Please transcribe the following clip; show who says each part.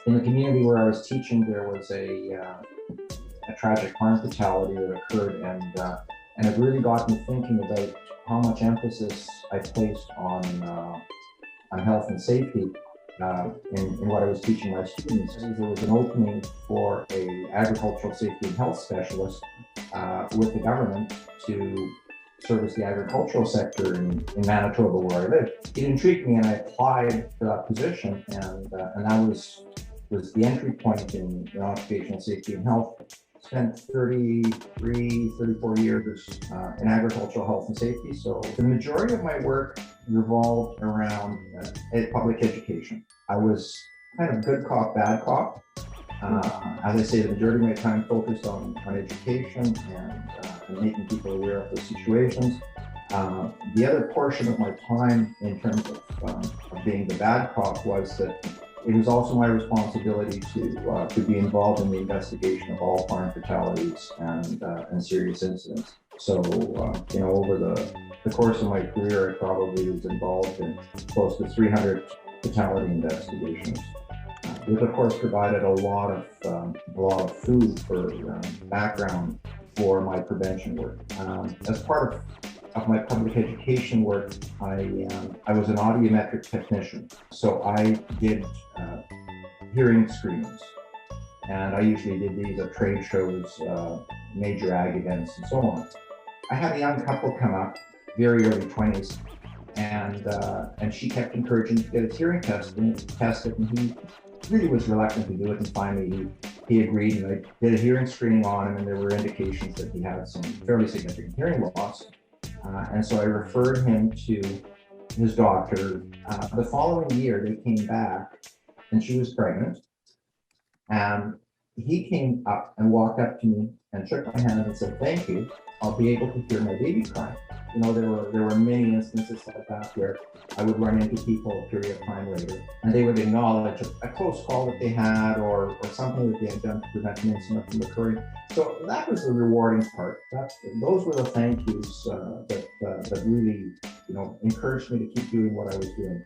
Speaker 1: In the community where I was teaching, there was a tragic farm fatality that occurred, and it really got me thinking about how much emphasis I placed on health and safety in what I was teaching my students. There was an opening for a agricultural safety and health specialist with the government to service the agricultural sector in Manitoba, where I live. It intrigued me, and I applied for that position, and that was the entry point in occupational safety and health. Spent 34 years in agricultural health and safety. So the majority of my work revolved around public education. I was kind of good cop, bad cop. As I say, the majority of my time focused on education and making people aware of the situations. The other portion of my time in terms of being the bad cop was that it was also my responsibility to be involved in the investigation of all farm fatalities and serious incidents. So, over the course of my career, I probably was involved in close to 300 fatality investigations, which of course provided a lot of food for background for my prevention work. As part of my public education work, I was an audiometric technician. So I did hearing screenings, and I usually did these at trade shows, major ag events, and so on. I had a young couple come up, very early 20s, and she kept encouraging me to get his hearing tested, and he really was reluctant to do it, and finally he agreed, and I did a hearing screening on him, and there were indications that he had some fairly significant hearing loss. And so I referred him to his doctor. The following year, they came back, and she was pregnant. And he came up and walked up to me and shook my hand and said, "Thank you. I'll be able to hear my baby crying." There were many instances like that where I would run into people a period of time later, and they would acknowledge a close call that they had or something that they had done to prevent an incident from occurring. So that was the rewarding part. Those were the thank yous that really encouraged me to keep doing what I was doing.